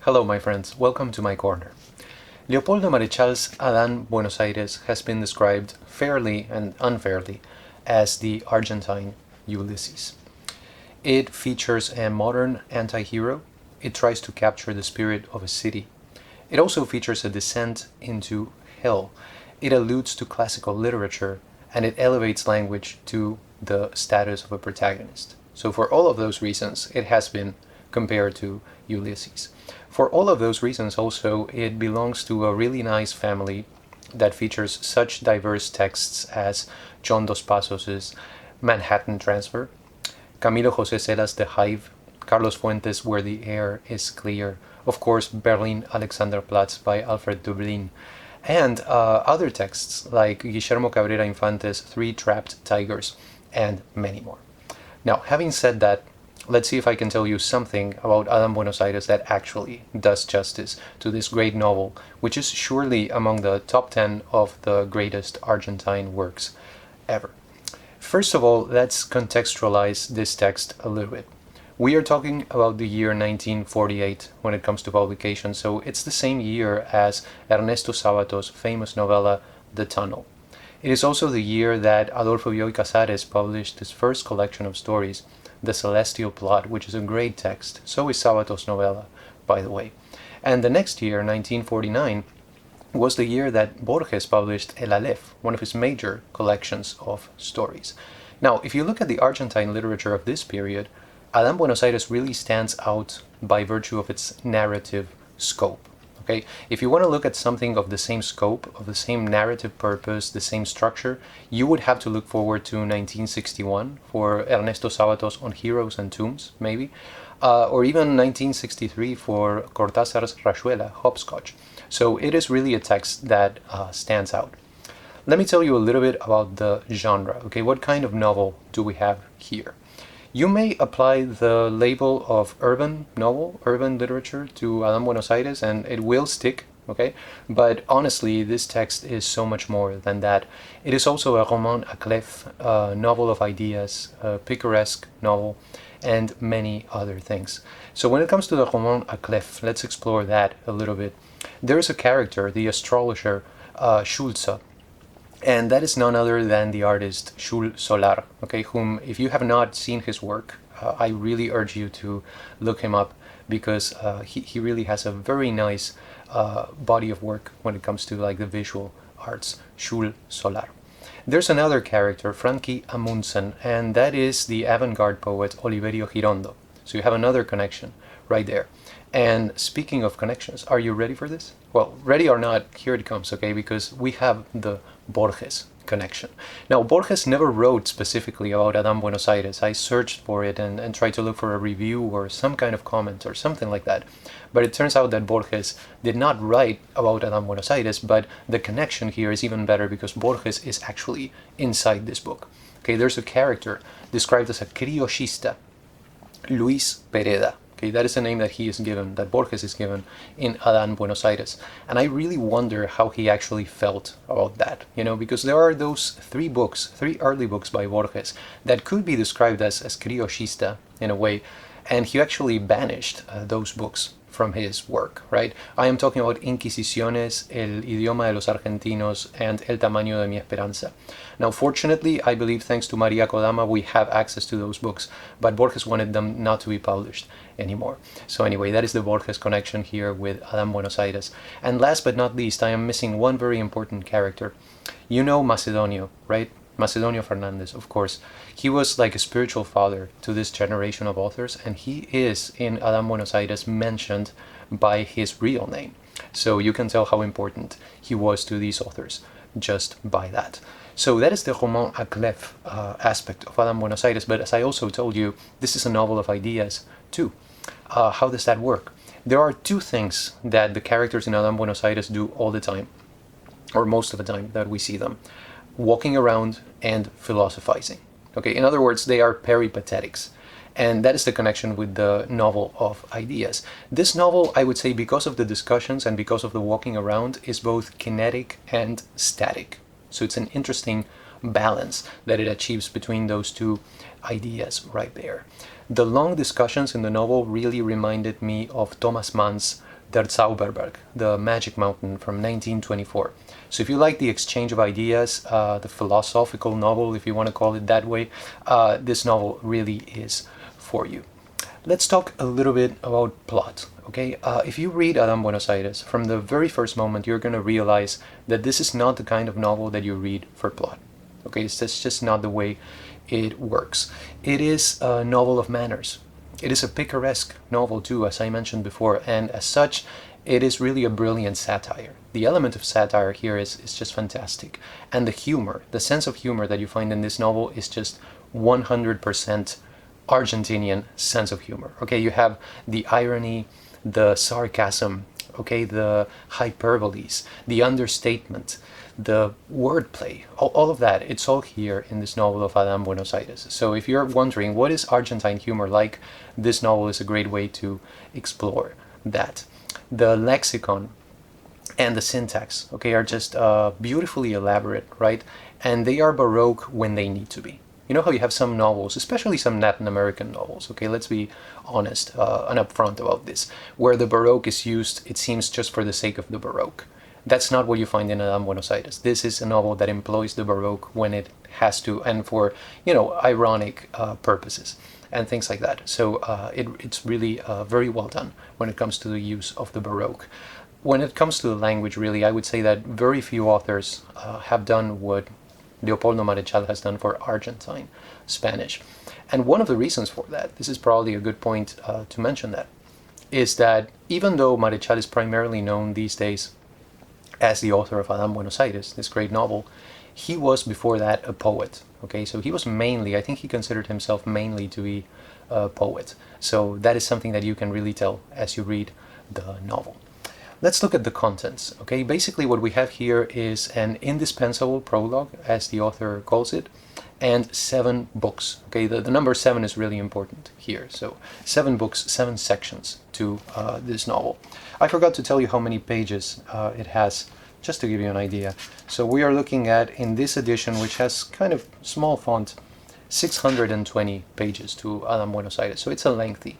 Hello, my friends. Welcome to my corner. Leopoldo Marechal's Adán Buenos Aires has been described fairly and unfairly as the Argentine Ulysses. It features a modern anti-hero. It tries to capture the spirit of a city. It also features a descent into hell. It alludes to classical literature, and it elevates language to the status of a protagonist. So for all of those reasons, it has been compared to Ulysses. For all of those reasons also, it belongs to a really nice family that features such diverse texts as John Dos Passos' Manhattan Transfer, Camilo José Cela's The Hive, Carlos Fuentes' Where the Air is Clear, of course Berlin Alexanderplatz by Alfred Döblin, and other texts like Guillermo Cabrera Infante's Three Trapped Tigers, and many more. Now, having said that, let's see if I can tell you something about Adán Buenos Aires that actually does justice to this great novel, which is surely among the top 10 of the greatest Argentine works ever. First of all, let's contextualize this text a little bit. We are talking about the year 1948 when it comes to publication, so it's the same year as Ernesto Sábato's famous novella, The Tunnel. It is also the year that Adolfo Bioy Casares published his first collection of stories, The Celestial Plot, which is a great text. So is Sábato's novella, by the way. And the next year, 1949, was the year that Borges published El Aleph, one of his major collections of stories. Now, if you look at the Argentine literature of this period, Adán Buenos Aires really stands out by virtue of its narrative scope. Okay, if you want to look at something of the same scope, of the same narrative purpose, the same structure, you would have to look forward to 1961 for Ernesto Sábatos On Heroes and Tombs, maybe, or even 1963 for Cortázar's Rayuela, Hopscotch. So it is really a text that stands out. Let me tell you a little bit about the genre. Okay, what kind of novel do we have here? You may apply the label of urban novel, urban literature to Adán Buenos Aires, and it will stick, okay? But honestly, this text is so much more than that. It is also a roman à clef, a novel of ideas, a picaresque novel, and many other things. So when it comes to the roman à clef, let's explore that a little bit. There is a character, the astrologer Schulze, and that is none other than the artist Schul Solar, okay, whom, if you have not seen his work, I really urge you to look him up, because he really has a very nice body of work when it comes to like the visual arts, Schul Solar. There's another character, Frankie Amundsen, and that is the avant-garde poet Oliverio Girondo. So you have another connection right there. And speaking of connections, are you ready for this? Well, ready or not, here it comes, okay? Because we have the Borges connection. Now, Borges never wrote specifically about Adán Buenos Aires. I searched for it and tried to look for a review or some kind of comment or something like that. But it turns out that Borges did not write about Adán Buenos Aires, but the connection here is even better because Borges is actually inside this book. Okay, there's a character described as a criollista, Luis Pereda. Okay, that is the name that he is given, that Borges is given in Adán Buenos Aires. And I really wonder how he actually felt about that, you know, because there are those three early books by Borges that could be described as criollista in a way, and he actually banished those books from his work, right? I am talking about Inquisiciones, El idioma de los argentinos, and El tamaño de mi esperanza. Now, fortunately, I believe thanks to Maria Kodama, we have access to those books, but Borges wanted them not to be published anymore. So anyway, that is the Borges connection here with Adán Buenos Aires. And last but not least, I am missing one very important character. You know Macedonio, right? Macedonio Fernandez, of course. He was like a spiritual father to this generation of authors, and he is in Adán Buenos Aires mentioned by his real name. So you can tell how important he was to these authors just by that. So that is the roman à clef aspect of Adán Buenos Aires, but as I also told you, this is a novel of ideas too. How does that work? There are two things that the characters in Adán Buenos Aires do all the time, or most of the time that we see them: walking around and philosophizing. Okay, in other words, they are peripatetics. And that is the connection with the novel of ideas. This novel, I would say, because of the discussions and because of the walking around, is both kinetic and static. So it's an interesting balance that it achieves between those two ideas right there. The long discussions in the novel really reminded me of Thomas Mann's Der Zauberberg, the Magic Mountain from 1924. So if you like the exchange of ideas, the philosophical novel, if you want to call it that way, this novel really is for you. Let's talk a little bit about plot, okay? If you read Adam Buenos Aires, from the very first moment you're going to realize that this is not the kind of novel that you read for plot, okay? It's just not the way it works. It is a novel of manners. It is a picaresque novel too, as I mentioned before, and as such, it is really a brilliant satire. The element of satire here is just fantastic. And the humor, the sense of humor that you find in this novel is just 100% Argentinian sense of humor. Okay, you have the irony, the sarcasm, okay, the hyperboles, the understatement, the wordplay, all of that, it's all here in this novel of Adam Buenos Aires. So if you're wondering what is Argentine humor like, this novel is a great way to explore that. The lexicon and the syntax, okay, are just beautifully elaborate, right? And they are Baroque when they need to be. You know how you have some novels, especially some Latin American novels, okay, let's be honest and upfront about this, where the Baroque is used, it seems, just for the sake of the Baroque. That's not what you find in Adam Buenos Aires. This is a novel that employs the Baroque when it has to, and for, you know, ironic purposes and things like that. So it's really very well done when it comes to the use of the Baroque. When it comes to the language, really, I would say that very few authors have done what Leopoldo Marechal has done for Argentine Spanish. And one of the reasons for that, this is probably a good point to mention that, is that even though Marechal is primarily known these days as the author of Adam Buenos Aires, this great novel, he was before that a poet. Okay, so he was mainly, I think he considered himself mainly to be a poet. So that is something that you can really tell as you read the novel. Let's look at the contents. Okay, basically what we have here is an indispensable prologue, as the author calls it, and 7 books. Okay, the number 7 is really important here. So 7 books, 7 sections to this novel. I forgot to tell you how many pages it has, just to give you an idea. So we are looking at, in this edition, which has kind of small font, 620 pages to Adam Buenos Aires. So it's a lengthy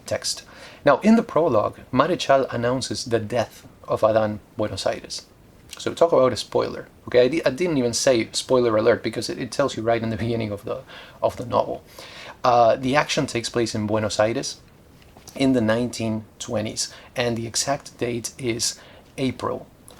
text. Now, in the prologue, Marechal announces the death of Adam Buenos Aires. So talk about a spoiler. Okay, I didn't even say spoiler alert because it tells you right in the beginning of the novel. The action takes place in Buenos Aires in the 1920s, and the exact date is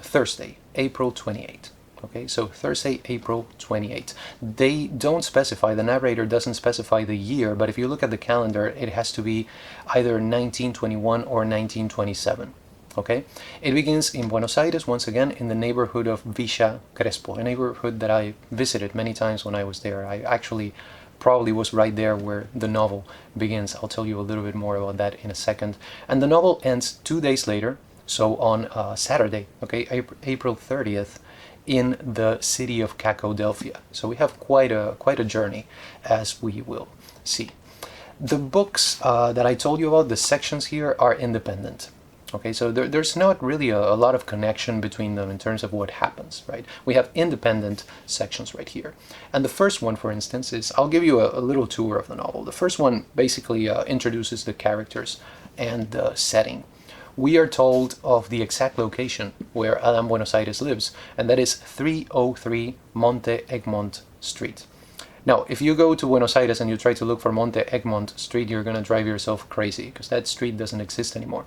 Thursday, April 28. Okay, so Thursday, April 28. They don't specify, the narrator doesn't specify the year, but if you look at the calendar, it has to be either 1921 or 1927. Okay, it begins in Buenos Aires, once again, in the neighborhood of Villa Crespo, a neighborhood that I visited many times when I was there. I actually probably was right there where the novel begins. I'll tell you a little bit more about that in a second. And the novel ends 2 days later, so on Saturday, okay, April 30th, in the city of Cacodelphia. So we have quite a journey, as we will see. The books that I told you about, the sections here, are independent. Okay, so there's not really a lot of connection between them in terms of what happens, right? We have independent sections right here. And the first one, for instance, is, I'll give you a little tour of the novel. The first one basically introduces the characters and the setting. We are told of the exact location where Adam Buenos Aires lives, and that is 303 Monte Egmont Street. Now, if you go to Buenos Aires and you try to look for Monte Egmont Street, you're going to drive yourself crazy, because that street doesn't exist anymore.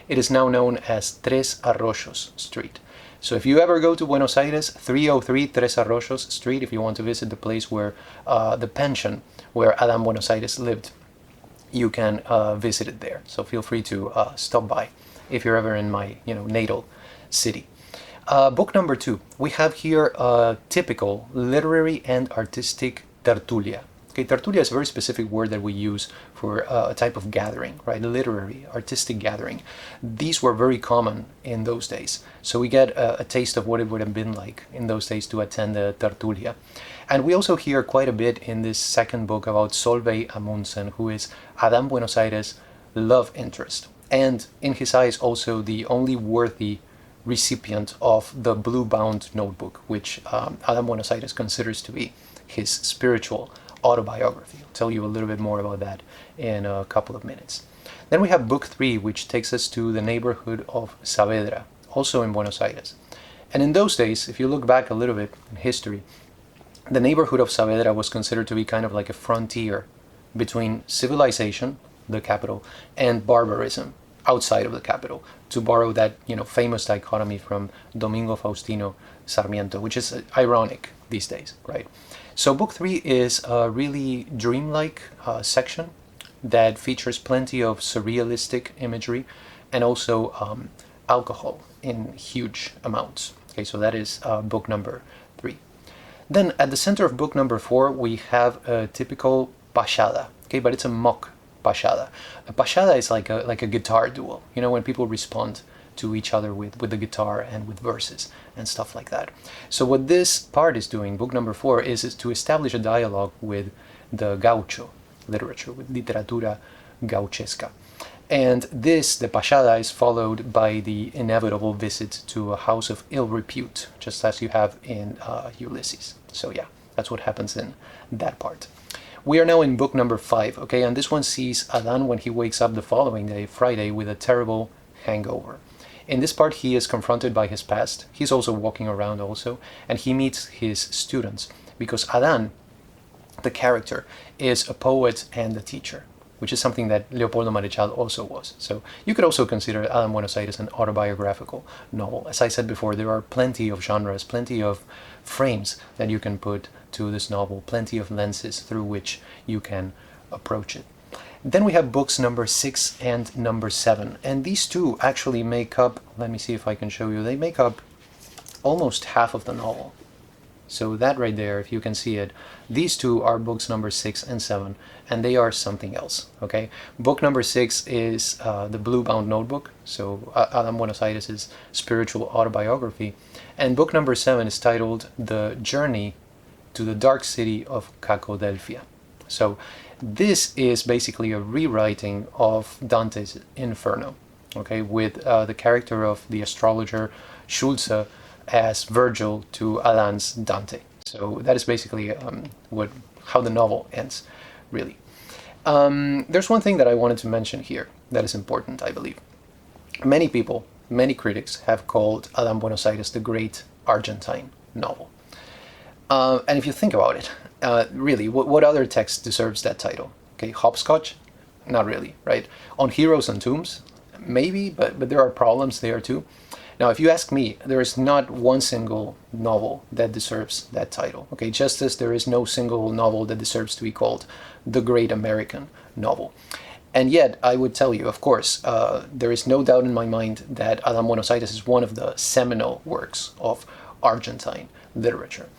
It is now known as Tres Arroyos Street. So if you ever go to Buenos Aires, 303 Tres Arroyos Street, if you want to visit the place where the pension where Adam Buenos Aires lived, you can visit it there. So feel free to stop by if you're ever in my natal city. Book number 2. We have here a typical literary and artistic tertulia. Okay, tertulia is a very specific word that we use for a type of gathering, right? A literary, artistic gathering. These were very common in those days. So we get a taste of what it would have been like in those days to attend a tertulia. And we also hear quite a bit in this second book about Solveig Amundsen, who is Adam Buenos Aires' love interest. And in his eyes also the only worthy recipient of the blue-bound notebook, which Adam Buenos Aires considers to be his spiritual autobiography. I'll tell you a little bit more about that in a couple of minutes. Then we have book 3, which takes us to the neighborhood of Saavedra, also in Buenos Aires. And in those days, if you look back a little bit in history, the neighborhood of Saavedra was considered to be kind of like a frontier between civilization, the capital, and barbarism outside of the capital, to borrow that famous dichotomy from Domingo Faustino Sarmiento, which is ironic these days, right? So book 3 is a really dreamlike section that features plenty of surrealistic imagery and also alcohol in huge amounts. Okay, so that is book number 3. Then at the center of book number 4, we have a typical payada, okay, but it's a mock payada. A payada is like a guitar duel, when people respond to each other with the guitar and with verses and stuff like that. So what this part is doing, book number 4, is to establish a dialogue with the gaucho literature, with literatura gauchesca. And this, the payada, is followed by the inevitable visit to a house of ill repute, just as you have in Ulysses. So yeah, that's what happens in that part. We are now in book number 5, okay, and this one sees Adán when he wakes up the following day, Friday, with a terrible hangover. In this part, he is confronted by his past. He's also walking around also, and he meets his students, because Adán, the character, is a poet and a teacher, which is something that Leopoldo Marechal also was. So you could also consider Adán Buenos Aires an autobiographical novel. As I said before, there are plenty of genres, plenty of frames that you can put to this novel, plenty of lenses through which you can approach it. Then we have books number 6 and number 7, and these two actually make up, let me see if I can show you, they make up almost half of the novel. So that right there, if you can see it, these two are books number 6 and 7, and they are something else, okay? Book number 6 is the Blue-Bound Notebook, so Adán Buenos Aires' spiritual autobiography, and book number 7 is titled The Journey to the Dark City of Cacodelphia. So this is basically a rewriting of Dante's Inferno, okay, with the character of the astrologer Schulze as Virgil to Adán's Dante. So that is basically how the novel ends, really. There's one thing that I wanted to mention here that is important, I believe. Many people, many critics have called Adán Buenos Aires the great Argentine novel. And if you think about it, really, what other text deserves that title? Okay, Hopscotch? Not really, right? On Heroes and Tombs? Maybe, but there are problems there too. Now, if you ask me, there is not one single novel that deserves that title, okay? Just as there is no single novel that deserves to be called the great American novel. And yet, I would tell you, of course, there is no doubt in my mind that Adán Buenos Aires is one of the seminal works of Argentine literature.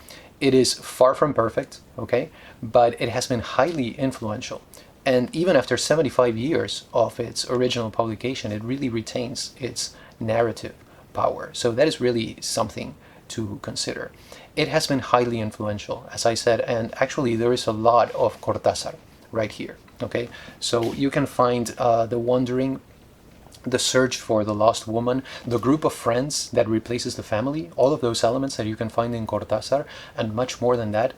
It is far from perfect, okay? But it has been highly influential. And even after 75 years of its original publication, it really retains its narrative power. So that is really something to consider. It has been highly influential, as I said, and actually there is a lot of Cortázar right here, okay? So you can find The Wandering, The Search for the Lost Woman, The Group of Friends that replaces the family, all of those elements that you can find in Cortázar, and much more than that,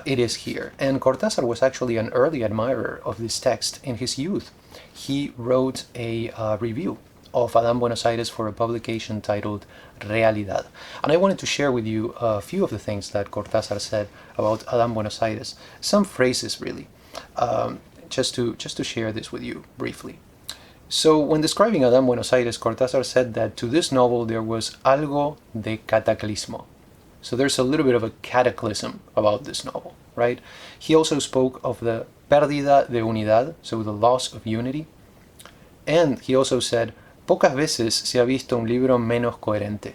it is here. And Cortázar was actually an early admirer of this text in his youth. He wrote a review of Adán Buenos Aires for a publication titled Realidad. And I wanted to share with you a few of the things that Cortázar said about Adán Buenos Aires, some phrases really, just to share this with you briefly. So when describing Adán Buenos Aires, Cortázar said that to this novel there was algo de cataclismo. So there's a little bit of a cataclysm about this novel, right? He also spoke of the pérdida de unidad, so the loss of unity. And he also said, pocas veces se ha visto un libro menos coherente.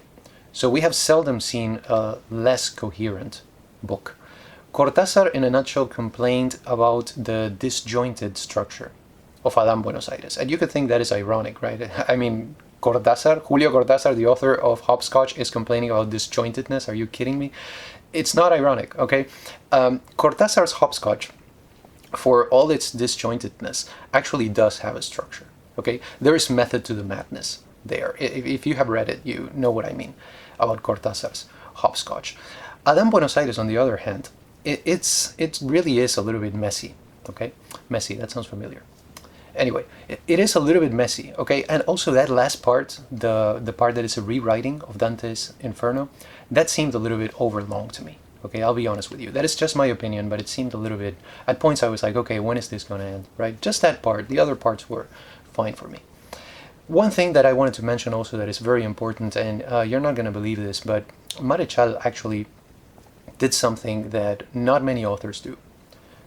So we have seldom seen a less coherent book. Cortázar, in a nutshell, complained about the disjointed structure of Adán Buenos Aires. And you could think that is ironic, right? I mean, Cortázar, Julio Cortázar, the author of Hopscotch, is complaining about disjointedness. Are you kidding me? It's not ironic, okay? Cortázar's Hopscotch, for all its disjointedness, actually does have a structure. Okay, there is method to the madness there. If you have read it, you know what I mean about Cortázar's Hopscotch. Adán Buenos Aires, on the other hand, it really is a little bit messy. Okay, messy. That sounds familiar. Anyway, it is a little bit messy, okay? And also that last part, the part that is a rewriting of Dante's Inferno, that seemed a little bit overlong to me. Okay, I'll be honest with you. That is just my opinion, but it seemed a little bit, at points I was like, okay, when is this going to end, right? Just that part. The other parts were fine for me. One thing that I wanted to mention also that is very important, and you're not going to believe this, but Marechal actually did something that not many authors do.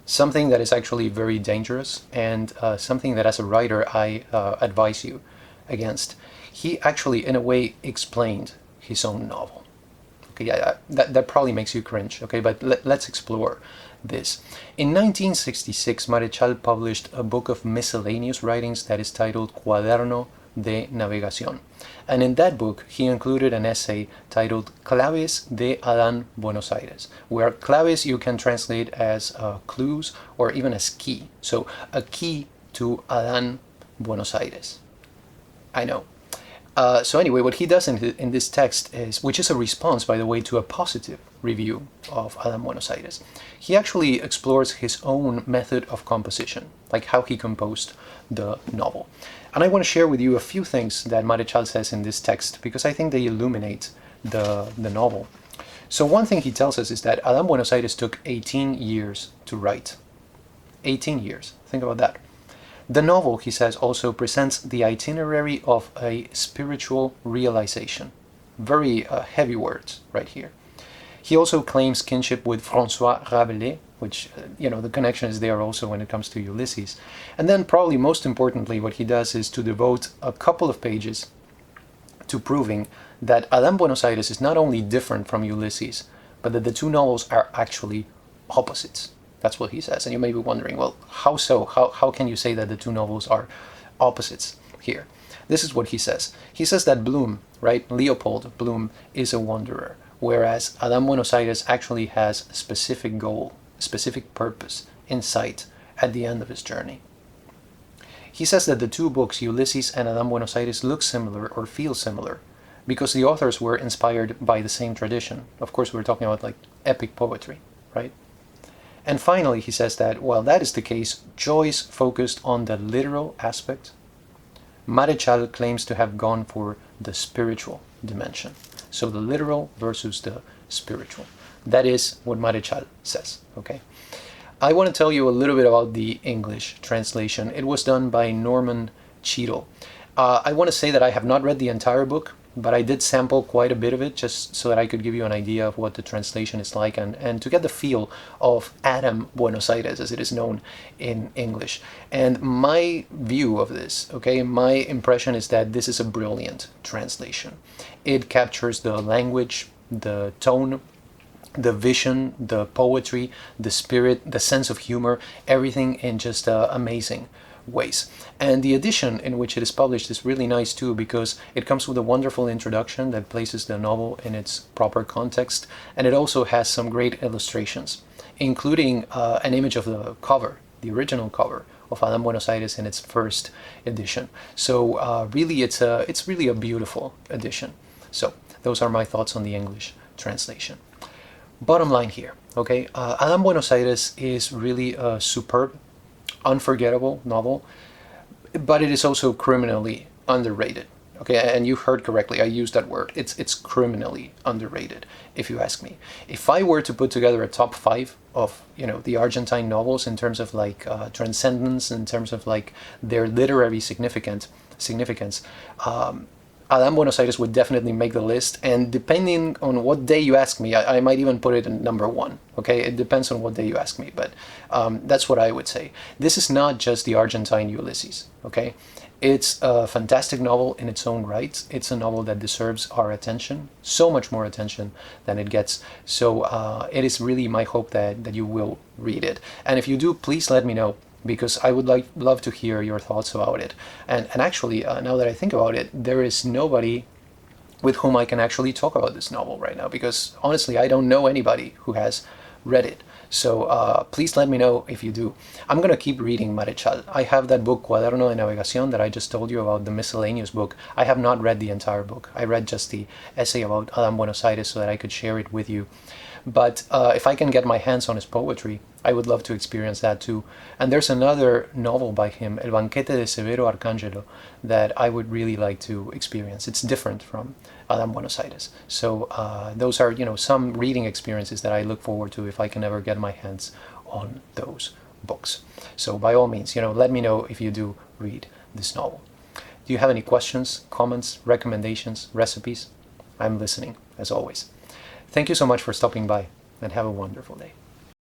Something that is actually very dangerous, and something that as a writer I advise you against. He actually, in a way, explained his own novel. Okay, yeah, that probably makes you cringe, okay, but let's explore this. In 1966, Marechal published a book of miscellaneous writings that is titled Cuaderno de Navegación. And in that book, he included an essay titled Claves de Adán Buenos Aires, where claves you can translate as clues or even as key. So a key to Adán Buenos Aires. I know. So anyway, what he does in this text is, which is a response, by the way, to a positive review of Adán Buenos Aires, he actually explores his own method of composition, like how he composed the novel. And I want to share with you a few things that Marechal says in this text, because I think they illuminate the novel. So one thing he tells us is that Adán Buenos Aires took 18 years to write. 18 years. Think about that. The novel, he says, also presents the itinerary of a spiritual realization. Very heavy words right here. He also claims kinship with François Rabelais, which, the connection is there also when it comes to Ulysses. And then probably most importantly, what he does is to devote a couple of pages to proving that Adán Buenos Aires is not only different from Ulysses, but that the two novels are actually opposites. That's what he says. And you may be wondering, well, how so? How can you say that the two novels are opposites here? This is what he says. He says that Bloom, right, Leopold Bloom, is a wanderer, whereas Adán Buenos Aires actually has a specific goal, specific purpose in sight at the end of his journey. He says that the two books, Ulysses and Adán Buenos Aires, look similar or feel similar because the authors were inspired by the same tradition. Of course, we're talking about like epic poetry, right? And finally, he says that while that is the case, Joyce focused on the literal aspect. Marechal claims to have gone for the spiritual dimension. So the literal versus the spiritual. That is what Marechal says, okay? I want to tell you a little bit about the English translation. It was done by Norman Cheadle. I want to say that I have not read the entire book, but I did sample quite a bit of it just so that I could give you an idea of what the translation is like and to get the feel of Adán Buenos Aires, as it is known in English. And my view of this, okay, my impression is that this is a brilliant translation. It captures the language, the tone, the vision, the poetry, the spirit, the sense of humor, everything in just amazing ways. And the edition in which it is published is really nice too, because it comes with a wonderful introduction that places the novel in its proper context, and it also has some great illustrations, including an image of the cover, the original cover of Adán Buenos Aires in its first edition. So really it's really a beautiful edition. So those are my thoughts on the English translation. Bottom line here, okay, Adán Buenos Aires is really a superb, unforgettable novel, but it is also criminally underrated. Okay, and you heard correctly, I used that word. It's criminally underrated, if you ask me. If I were to put together a top 5 of the Argentine novels in terms of like transcendence, in terms of like their literary significance, Adán Buenos Aires would definitely make the list, and depending on what day you ask me, I might even put it in number 1. Okay, it depends on what day you ask me, but that's what I would say. This is not just the Argentine Ulysses. Okay, it's a fantastic novel in its own right. It's a novel that deserves our attention, so much more attention than it gets. So it is really my hope that you will read it, and if you do, please let me know, because I would love to hear your thoughts about it. And actually, now that I think about it, there is nobody with whom I can actually talk about this novel right now, because honestly, I don't know anybody who has read it. So please let me know if you do. I'm going to keep reading Marechal. I have that book, Cuaderno de Navegación, that I just told you about, the miscellaneous book. I have not read the entire book. I read just the essay about Adán Buenos Aires so that I could share it with you. But if I can get my hands on his poetry, I would love to experience that too. And there's another novel by him, El Banquete de Severo Arcangelo, that I would really like to experience. It's different from Adam Buenos Aires. So those are, some reading experiences that I look forward to if I can ever get my hands on those books. So by all means, let me know if you do read this novel. Do you have any questions, comments, recommendations, recipes? I'm listening, as always. Thank you so much for stopping by, and have a wonderful day.